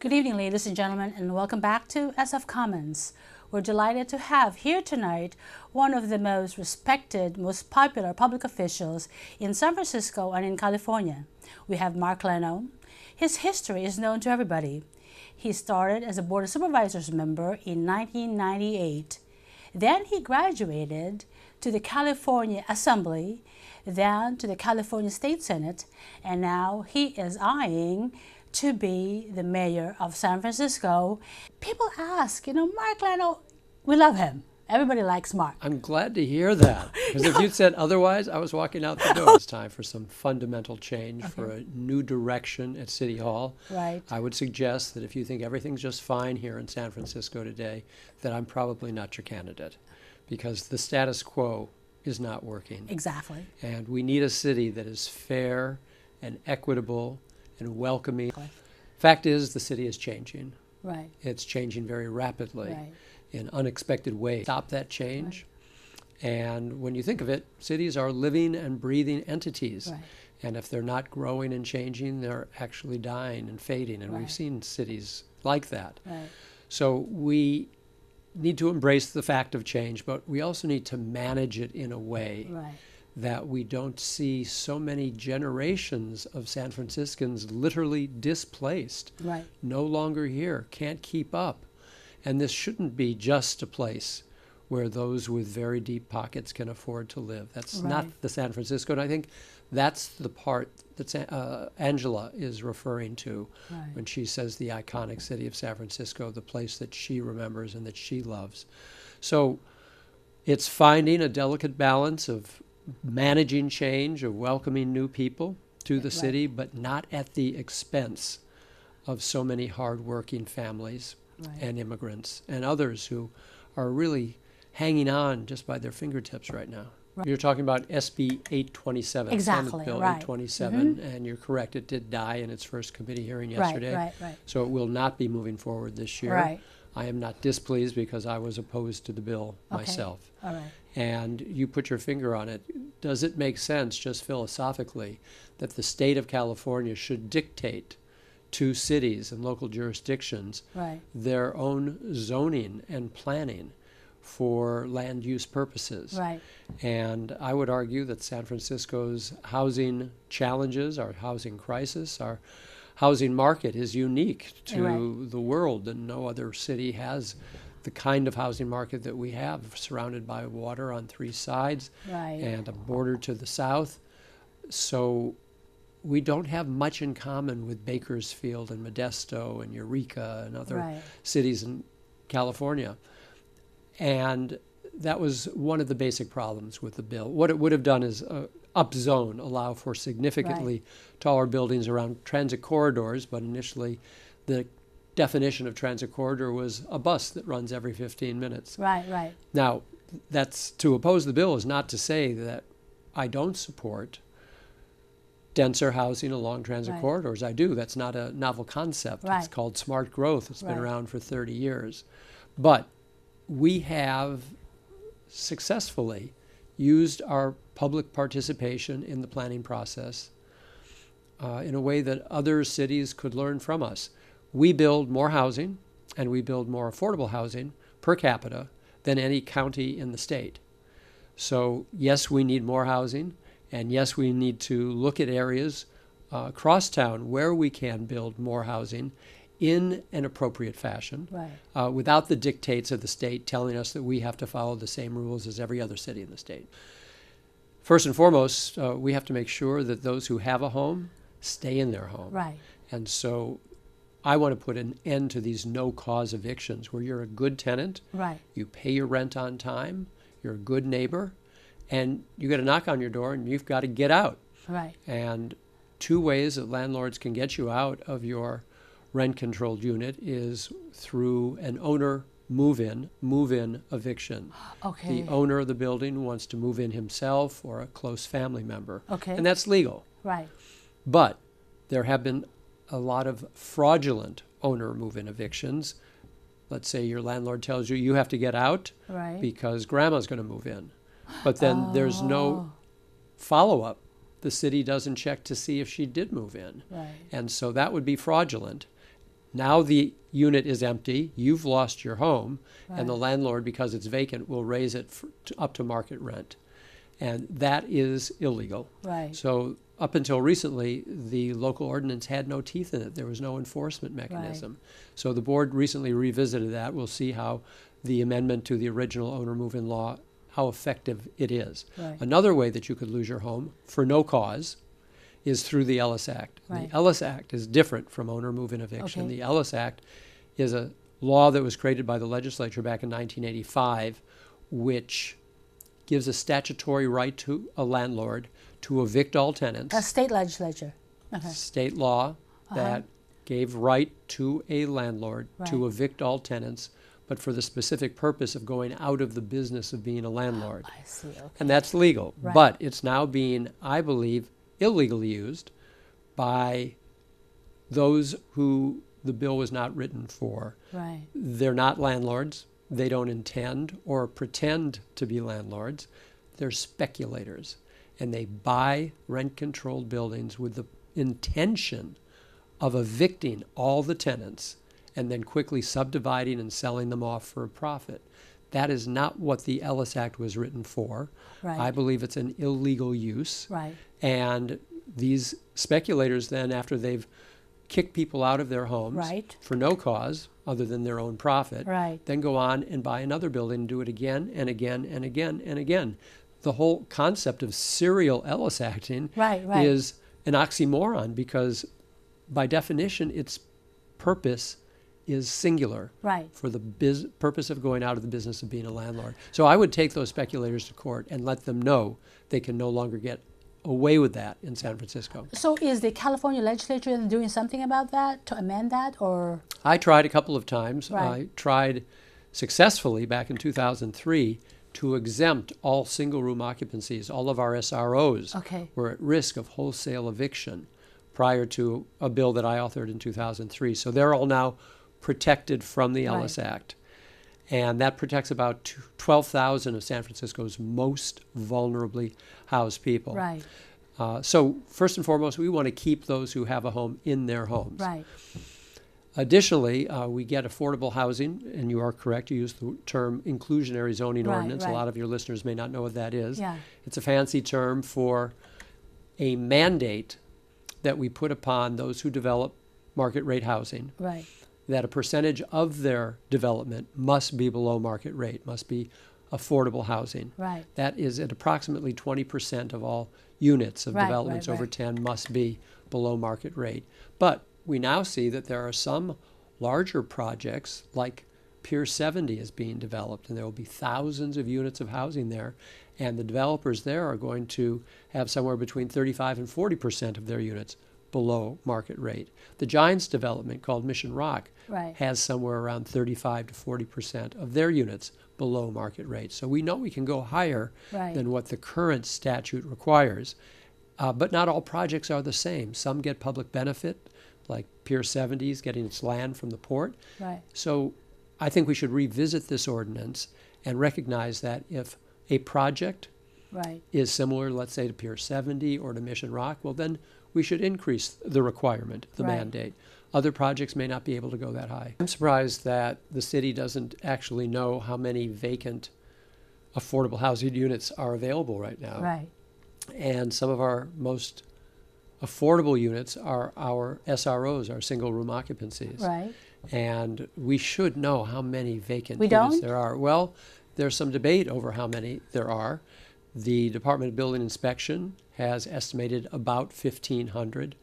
Good evening, ladies and gentlemen, and welcome back to SF Commons. We're delighted to have here tonight one of the most respected, most popular public officials in San Francisco and in California. We have Mark Leno. His history is known to everybody. He started as a Board of Supervisors member in 1998. Then he graduated to the California Assembly, then to the California State Senate, and now he is eyeing to be the mayor of San Francisco. People ask, Mark Leno, we love him. Everybody likes Mark. I'm glad to hear that. Because if you'd said otherwise, I was walking out the door. It's time for some fundamental change, for a new direction at City Hall. Right. I would suggest that if you think everything's just fine here in San Francisco today, that I'm probably not your candidate. Because the status quo is not working. Exactly. And we need a city that is fair and equitable and welcoming. Fact is, the city is changing. Right. It's changing very rapidly. Right. In unexpected ways. Stop that change. Right. And when you think of it, cities are living and breathing entities. Right. And if they're not growing and changing, they're actually dying and fading. And we've seen cities like that. Right. So we need to embrace the fact of change, but we also need to manage it in a way that we don't see so many generations of San Franciscans literally displaced, no longer here, can't keep up. And this shouldn't be just a place where those with very deep pockets can afford to live. That's not the San Francisco. And I think that's the part that Angela is referring to when she says the iconic city of San Francisco, the place that she remembers and that she loves. So it's finding a delicate balance of managing change, of welcoming new people to the city, but not at the expense of so many hardworking families and immigrants and others who are really hanging on just by their fingertips right now. You're talking about SB 827, exactly, Senate Bill 827, and you're correct, it did die in its first committee hearing yesterday. So it will not be moving forward this year. I am not displeased because I was opposed to the bill myself. And you put your finger on it. Does it make sense, just philosophically, that the state of California should dictate to cities and local jurisdictions their own zoning and planning for land use purposes? And I would argue that San Francisco's housing challenges, our housing crisis, our housing market is unique to the world, and no other city has the kind of housing market that we have, surrounded by water on three sides and a border to the south. So we don't have much in common with Bakersfield and Modesto and Eureka and other cities in California. And that was one of the basic problems with the bill. What it would have done is upzone, allow for significantly taller buildings around transit corridors, but initially the definition of transit corridor was a bus that runs every 15 minutes. Now, that's to oppose the bill is not to say that I don't support denser housing along transit corridors. I do. That's not a novel concept. It's called smart growth. It's been around for 30 years. But we have successfully used our public participation in the planning process in a way that other cities could learn from us. We build more housing, and we build more affordable housing per capita than any county in the state. So yes, we need more housing, and yes, we need to look at areas across town where we can build more housing in an appropriate fashion, without the dictates of the state telling us that we have to follow the same rules as every other city in the state. First and foremost, we have to make sure that those who have a home stay in their home. And so I want to put an end to these no-cause evictions where you're a good tenant, you pay your rent on time, you're a good neighbor, and you get a knock on your door and you've got to get out. And two ways that landlords can get you out of your rent-controlled unit is through an owner move-in eviction. The owner of the building wants to move in himself or a close family member. And that's legal. But there have been a lot of fraudulent owner move-in evictions. Let's say your landlord tells you you have to get out because grandma's going to move in. But then there's no follow-up. The city doesn't check to see if she did move in. And so that would be fraudulent. Now the unit is empty, you've lost your home, and the landlord, because it's vacant, will raise it up to market rent. And that is illegal. Right. So up until recently, the local ordinance had no teeth in it. There was no enforcement mechanism. Right. So the board recently revisited that. We'll see how the amendment to the original owner move-in law, how effective it is. Right. Another way that you could lose your home for no cause is through the Ellis Act. Right. The Ellis Act is different from owner move-in eviction. Okay. The Ellis Act is a law that was created by the legislature back in 1985, which gives a statutory right to a landlord to evict all tenants. A state legislature. Okay. State law that gave right to a landlord to evict all tenants, but for the specific purpose of going out of the business of being a landlord. I see, okay. And that's legal. Right. But it's now being, I believe, illegally used by those who the bill was not written for. Right. They're not landlords. They don't intend or pretend to be landlords. They're speculators. And they buy rent-controlled buildings with the intention of evicting all the tenants and then quickly subdividing and selling them off for a profit. That is not what the Ellis Act was written for. Right. I believe it's an illegal use. Right. And these speculators then, after they've kicked people out of their homes for no cause other than their own profit, then go on and buy another building and do it again and again and again and again. The whole concept of serial Ellis acting is an oxymoron because by definition its purpose is singular for the purpose of going out of the business of being a landlord. So I would take those speculators to court and let them know they can no longer get away with that in San Francisco. So is the California legislature doing something about that, to amend that, or? I tried a couple of times. Right. I tried successfully back in 2003 to exempt all single-room occupancies. All of our SROs were at risk of wholesale eviction prior to a bill that I authored in 2003. So they're all now protected from the Ellis Act. And that protects about 12,000 of San Francisco's most vulnerably housed people. Right. So first and foremost, we want to keep those who have a home in their homes. Right. Additionally, we get affordable housing, and you are correct, you use the term inclusionary zoning ordinance. A lot of your listeners may not know what that is. Yeah. It's a fancy term for a mandate that we put upon those who develop market rate housing. Right. That a percentage of their development must be below market rate, must be affordable housing. Right. That is at approximately 20% of all units of developments over 10 must be below market rate. But we now see that there are some larger projects like Pier 70 is being developed, and there will be thousands of units of housing there, and the developers there are going to have somewhere between 35 and 40% of their units below market rate. The Giants development called Mission Rock has somewhere around 35 to 40% of their units below market rate. So we know we can go higher than what the current statute requires. But not all projects are the same. Some get public benefit, like Pier 70 is getting its land from the port. So I think we should revisit this ordinance and recognize that if a project is similar, let's say, to Pier 70 or to Mission Rock, well, then we should increase the requirement, the mandate. Other projects may not be able to go that high. I'm surprised that the city doesn't actually know how many vacant affordable housing units are available right now. Right. And some of our most affordable units are our SROs, our single room occupancies. Right. And we should know how many vacant We units don't? there are. Well, there's some debate over how many there are. The Department of Building Inspection has estimated about 1,500.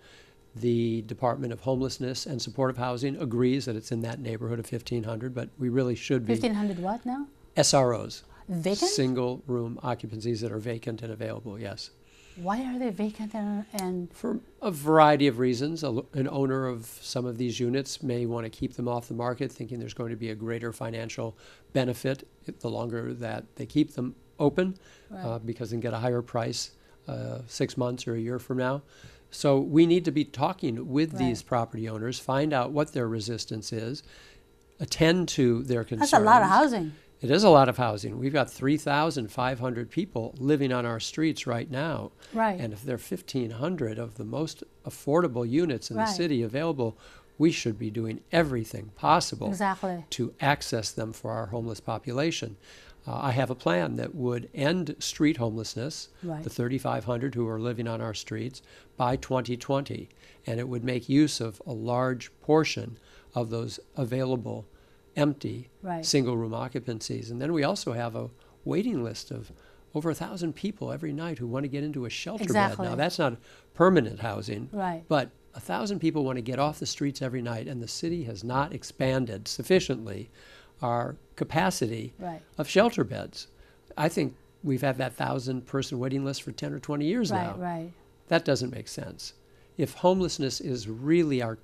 The Department of Homelessness and Supportive Housing agrees that it's in that neighborhood of 1,500, but we really should be. 1,500 what now? SROs. Vacant? Single room occupancies that are vacant and available, yes. Why are they vacant and For a variety of reasons. An owner of some of these units may want to keep them off the market, thinking there's going to be a greater financial benefit the longer that they keep them open, because they can get a higher price 6 months or a year from now. So we need to be talking with these property owners, find out what their resistance is, attend to their concerns. That's a lot of housing. It is a lot of housing. We've got 3,500 people living on our streets right now. Right. And if there are 1,500 of the most affordable units in the city available, we should be doing everything possible exactly. to access them for our homeless population. I have a plan that would end street homelessness, right. the 3,500 who are living on our streets, by 2020. And it would make use of a large portion of those available empty right. single-room occupancies. And then we also have a waiting list of over 1,000 people every night who want to get into a shelter exactly. bed. Now, that's not permanent housing, right. but 1,000 people want to get off the streets every night, and the city has not expanded sufficiently our capacity right. of shelter beds. I think we've had that 1,000-person waiting list for 10 or 20 years right, now. Right. That doesn't make sense. If homelessness is really our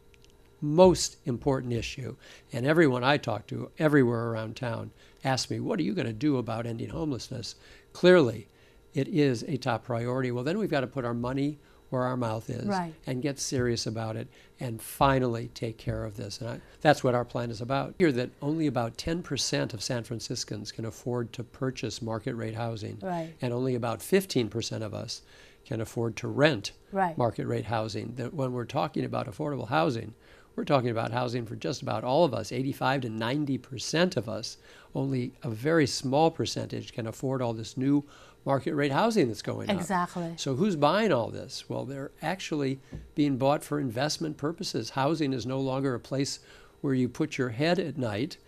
most important issue, and everyone I talk to everywhere around town asks me, what are you going to do about ending homelessness? Clearly, it is a top priority. Well, then we've got to put our money where our mouth is right. and get serious about it and finally take care of this. And that's what our plan is about. Here that only about 10% of San Franciscans can afford to purchase market rate housing, right. and only about 15% of us can afford to rent right. market rate housing. That when we're talking about affordable housing, we're talking about housing for just about all of us, 85 to 90% of us. Only a very small percentage can afford all this new market rate housing that's going up. Exactly. So who's buying all this? Well, they're actually being bought for investment purposes. Housing is no longer a place where you put your head at night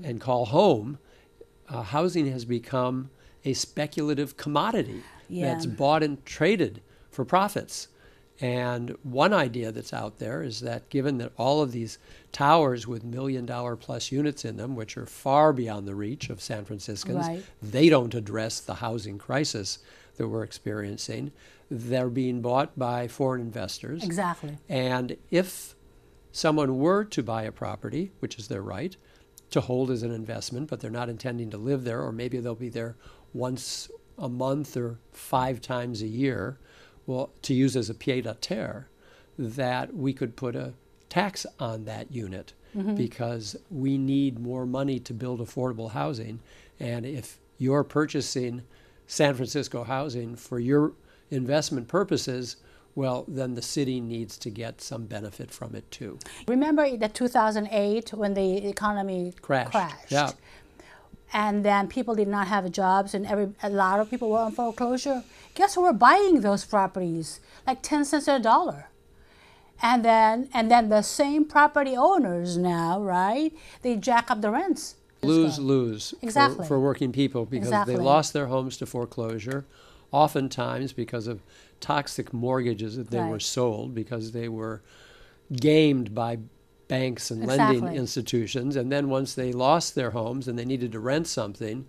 and call home. Housing has become a speculative commodity that's bought and traded for profits. And one idea that's out there is that given that all of these towers with $1 million plus units in them, which are far beyond the reach of San Franciscans, right. they don't address the housing crisis that we're experiencing. They're being bought by foreign investors. Exactly. And if someone were to buy a property, which is their right, to hold as an investment, but they're not intending to live there, or maybe they'll be there once a month or 5 times a year, well, to use as a pied-à-terre, that we could put a tax on that unit because we need more money to build affordable housing. And if you're purchasing San Francisco housing for your investment purposes, well, then the city needs to get some benefit from it too. Remember the 2008 when the economy crashed? Yeah. And then people did not have jobs, and a lot of people were on foreclosure. Guess who were buying those properties? Like 10 cents a dollar. And then the same property owners now, right? They jack up the rents. Lose exactly. for working people because exactly. they lost their homes to foreclosure, oftentimes because of toxic mortgages that they right. were sold, because they were gamed by banks and exactly. lending institutions. And then once they lost their homes and they needed to rent something,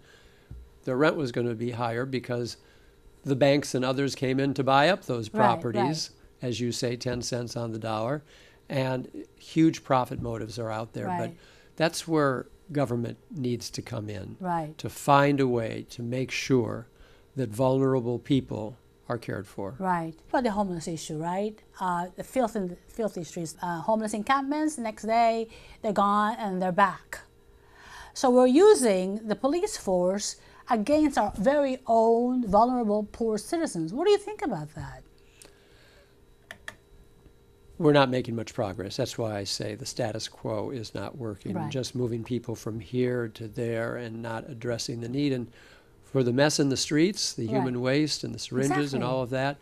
their rent was going to be higher because the banks and others came in to buy up those properties, right. as you say, 10 cents on the dollar. And huge profit motives are out there. Right. But that's where government needs to come in, right. to find a way to make sure that vulnerable people are cared for. Right. For the homeless issue, right? The filthy streets, homeless encampments, next day they're gone and they're back. So we're using the police force against our very own vulnerable poor citizens. What do you think about that? We're not making much progress. That's why I say the status quo is not working. Right. Just moving people from here to there and not addressing the need. And for the mess in the streets, the human waste and the syringes and all of that,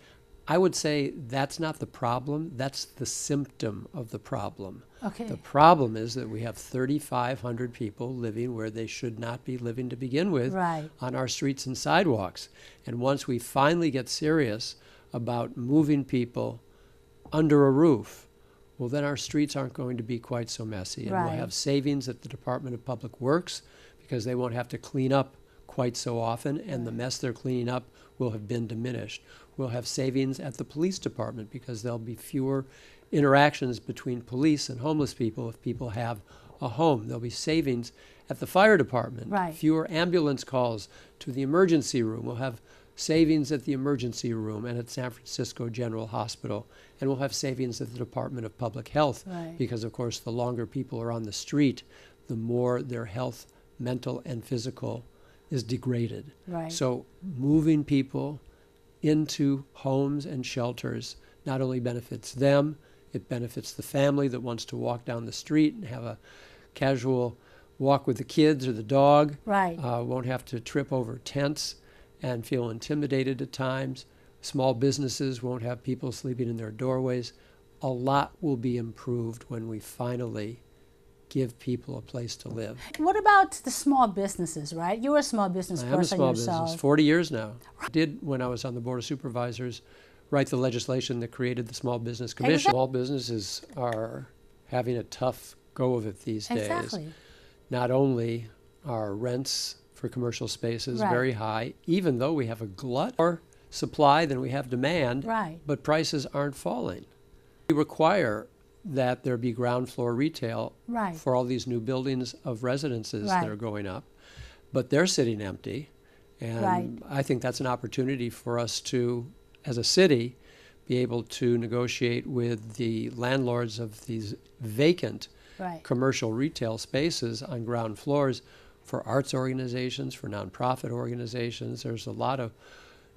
I would say that's not the problem. That's the symptom of the problem. Okay. The problem is that we have 3,500 people living where they should not be living to begin with on our streets and sidewalks. And once we finally get serious about moving people under a roof, well, then our streets aren't going to be quite so messy. And we'll have savings at the Department of Public Works because they won't have to clean up quite so often, and the mess they're cleaning up will have been diminished. We'll have savings at the police department because there'll be fewer interactions between police and homeless people if people have a home. There'll be savings at the fire department, fewer ambulance calls to the emergency room. We'll have savings at the emergency room and at San Francisco General Hospital. And we'll have savings at the Department of Public Health because, of course, the longer people are on the street, the more their health, mental and physical, is degraded. So moving people into homes and shelters not only benefits them, It benefits the family that wants to walk down the street and have a casual walk with the kids or the dog. Right. Won't have to trip over tents and feel intimidated at times. Small businesses won't have people sleeping in their doorways. A lot will be improved when we finally give people a place to live. What about the small businesses, right? You're a small business person yourself. I am a small business, 40 years now. I did, when I was on the Board of Supervisors, write the legislation that created the Small Business Commission. Exactly. Small businesses are having a tough go of it these days. Exactly. Not only are rents for commercial spaces Right. very high, even though we have a glut more supply than we have demand, Right. but prices aren't falling. We require that there be ground floor retail Right. for all these new buildings of residences Right. that are going up, but they're sitting empty. And Right. I think that's an opportunity for us to, as a city, be able to negotiate with the landlords of these vacant Right. commercial retail spaces on ground floors for arts organizations, for nonprofit organizations. There's a lot of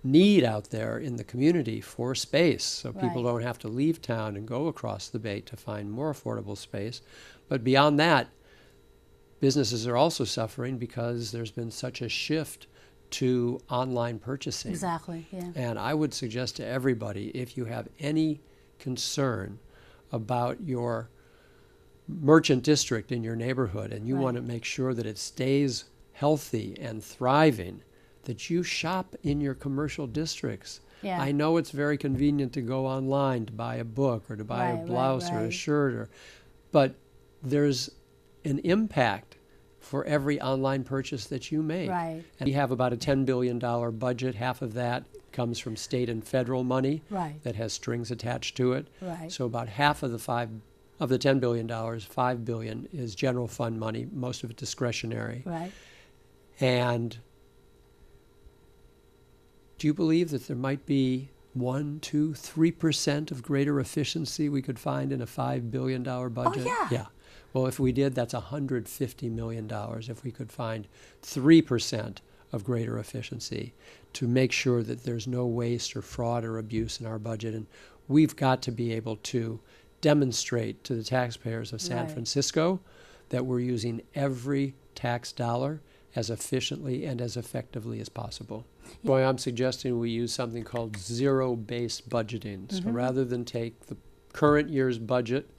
need out there in the community for space, so people Right. don't have to leave town and go across the bay to find more affordable space. But beyond that, businesses are also suffering because there's been such a shift to online purchasing. Exactly, yeah. And I would suggest to everybody, if you have any concern about your merchant district in your neighborhood and you Right. want to make sure that it stays healthy and thriving, that you shop in your commercial districts. Yeah. I know it's very convenient to go online to buy a book or to buy Right, a right, blouse or a right. shirt, but there's an impact for every online purchase that you make. Right. And we have about a $10 billion budget. Half of that comes from state and federal money Right. that has strings attached to it. Right. So about half of the $10 billion, $5 billion is general fund money, most of it discretionary. Right. And do you believe that there might be 1%, 2%, 3% of greater efficiency we could find in a $5 billion budget? yeah. Yeah. Well, if we did, that's $150 million if we could find 3% of greater efficiency to make sure that there's no waste or fraud or abuse in our budget. And we've got to be able to demonstrate to the taxpayers of San Right. Francisco that we're using every tax dollar as efficiently and as effectively as possible. Boy, I'm suggesting we use something called zero-based budgeting. So rather than take the current year's budget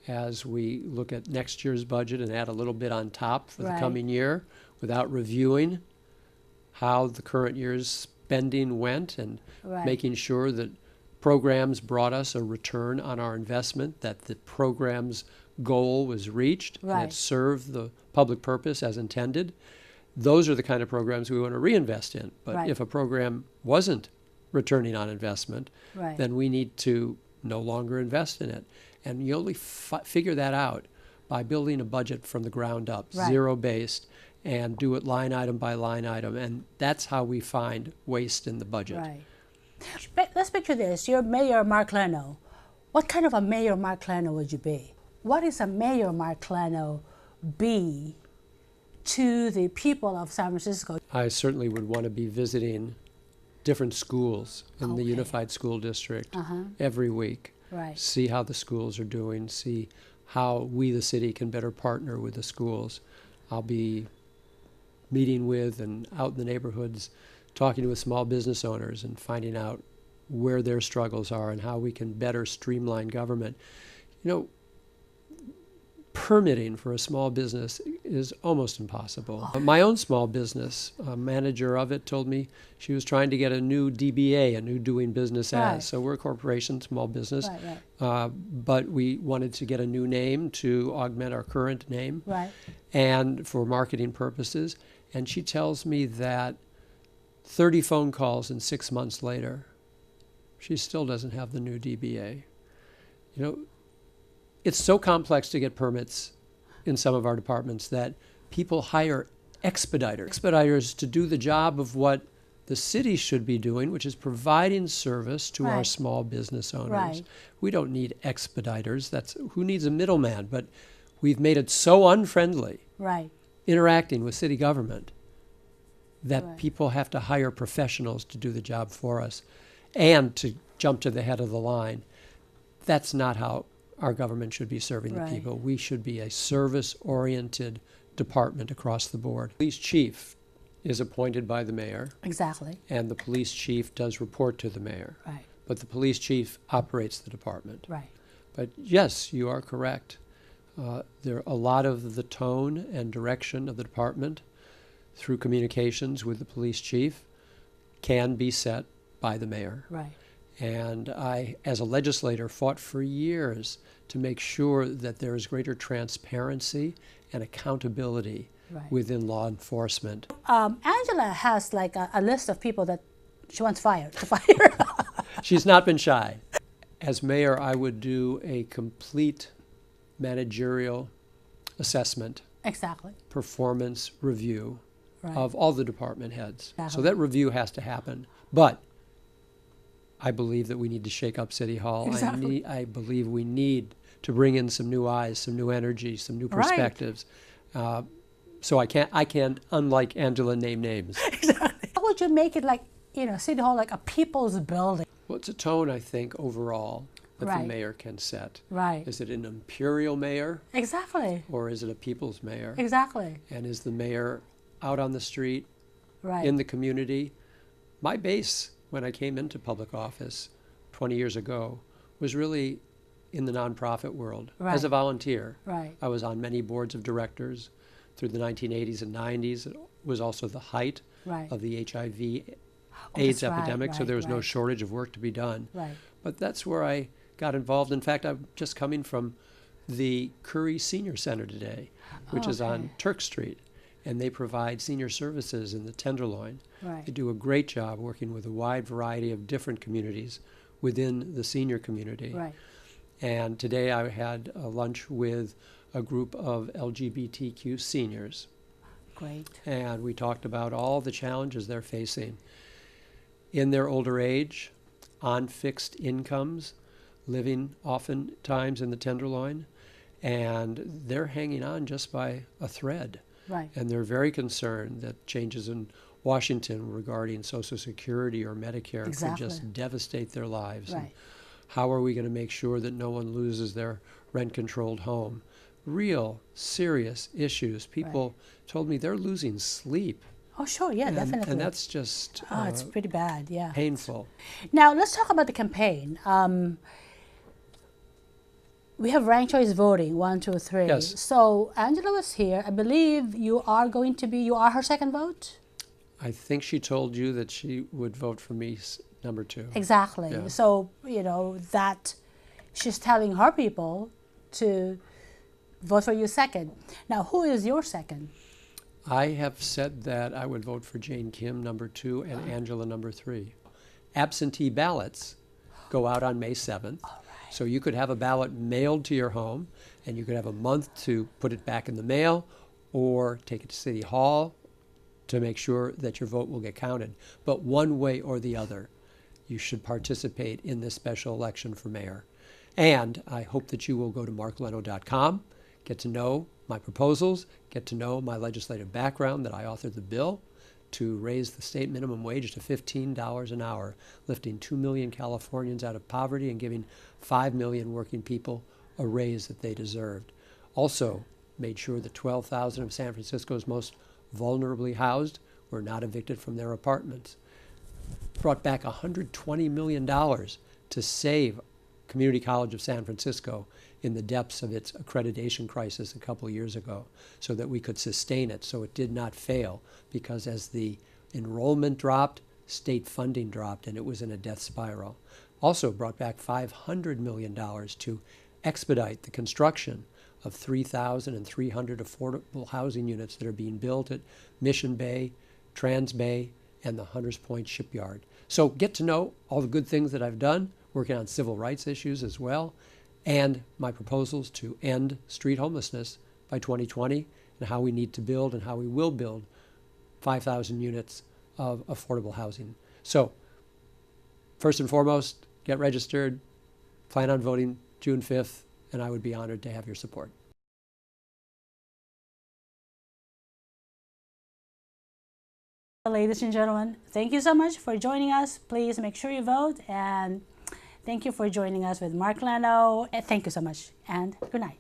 as we look at next year's budget and add a little bit on top for the Right. coming year without reviewing how the current year's spending went and Right. making sure that programs brought us a return on our investment, that the program's goal was reached, and Right. it served the public purpose as intended. Those are the kind of programs we want to reinvest in. But Right. if a program wasn't returning on investment, Right. then we need to no longer invest in it. And you only figure that out by building a budget from the ground up, Right. zero-based, and do it line item by line item. And that's how we find waste in the budget. Right. Let's picture this. You're Mayor Mark Leno. What kind of a Mayor Mark Leno would you be? What is a Mayor Mark Leno be to the people of San Francisco? I certainly would want to be visiting different schools in the Okay. Unified School District Uh-huh. every week. Right. See how the schools are doing, see how we, the city, can better partner with the schools. I'll be meeting with and out in the neighborhoods, talking with small business owners and finding out where their struggles are and how we can better streamline government. You know, permitting for a small business is almost impossible. My own small business, a manager of it told me she was trying to get a new DBA, a new doing business Right. as. So we're a corporation, small business, Right. but we wanted to get a new name to augment our current name Right. and for marketing purposes. And she tells me that 30 phone calls and 6 months later, she still doesn't have the new DBA. You know, it's so complex to get permits in some of our departments that people hire expediters to do the job of what the city should be doing, which is providing service to our Right. small business owners. Right. We don't need expediters. That's who needs a middleman, but we've made it so unfriendly Right. interacting with city government that Right. people have to hire professionals to do the job for us and to jump to the head of the line. That's not how our government should be serving the Right. people. We should be a service-oriented department across the board. Police chief is appointed by the mayor. Exactly. And the police chief does report to the mayor. Right. But the police chief operates the department. Right. But yes, you are correct. There a lot of the tone and direction of the department through communications with the police chief can be set by the mayor. Right. And I, as a legislator, fought for years to make sure that there is greater transparency and accountability Right. within law enforcement. Angela has like a list of people that she wants fired to fire. She's not been shy. As mayor, I would do a complete managerial assessment, Exactly. performance review Right. of all the department heads. So Exactly. that review has to happen. But I believe that we need to shake up City Hall. Exactly. I believe we need to bring in some new eyes, some new energy, some new Right. perspectives. So I can't, unlike Angela, name names. Exactly. How would you make it like, City Hall like a people's building? Well, it's a tone, I think, overall that Right. the mayor can set. Right. Is it an imperial mayor Exactly. or is it a people's mayor? Exactly. And is the mayor out on the street, Right. in the community? My base when I came into public office 20 years ago was really in the nonprofit world as a Right. volunteer. Right. I was on many boards of directors through the 1980s and 90s. It was also the height Right. of the HIV Oh, AIDS that's right, epidemic, so right, there was no right. shortage of work to be done. Right. But that's where I got involved. In fact, I'm just coming from the Curry Senior Center today, which is on Okay. Turk Street, and they provide senior services in the Tenderloin. Right. They do a great job working with a wide variety of different communities within the senior community. Right. And today I had a lunch with a group of LGBTQ seniors, Great. and we talked about all the challenges they're facing in their older age, on fixed incomes, living oftentimes in the Tenderloin, and they're hanging on just by a thread. Right. And they're very concerned that changes in Washington regarding Social Security or Medicare Exactly. could just devastate their lives. And Right. how are we going to make sure that no one loses their rent-controlled home? Real serious issues. People told me they're losing sleep. Oh, sure. Yeah, definitely. And that's just it's pretty bad. Yeah. painful. Now let's talk about the campaign. We have ranked choice voting, 1, 2, 3. Yes. So Angela was here. I believe you are her second vote? I think she told you that she would vote for me number 2. Exactly. Yeah. So, that she's telling her people to vote for you second. Now, who is your second? I have said that I would vote for Jane Kim number 2 and Angela number 3. Absentee ballots go out on May 7th. So you could have a ballot mailed to your home, and you could have a month to put it back in the mail or take it to City Hall to make sure that your vote will get counted. But one way or the other, you should participate in this special election for mayor. And I hope that you will go to markleno.com, get to know my proposals, get to know my legislative background, that I authored the bill to raise the state minimum wage to $15 an hour, lifting 2 million Californians out of poverty and giving 5 million working people a raise that they deserved. Also made sure that 12,000 of San Francisco's most vulnerably housed were not evicted from their apartments. Brought back $120 million to save Community College of San Francisco in the depths of its accreditation crisis a couple years ago, so that we could sustain it, so it did not fail, because as the enrollment dropped, state funding dropped, and it was in a death spiral. Also brought back $500 million to expedite the construction of 3,300 affordable housing units that are being built at Mission Bay, Trans Bay, and the Hunters Point Shipyard. So get to know all the good things that I've done, working on civil rights issues as well, and my proposals to end street homelessness by 2020, and how we need to build and how we will build 5,000 units of affordable housing. So first and foremost, get registered, plan on voting June 5th, and I would be honored to have your support. Ladies and gentlemen, thank you so much for joining us. Please make sure you vote, and Thank you for joining us with Mark Leno. Thank you so much, and good night.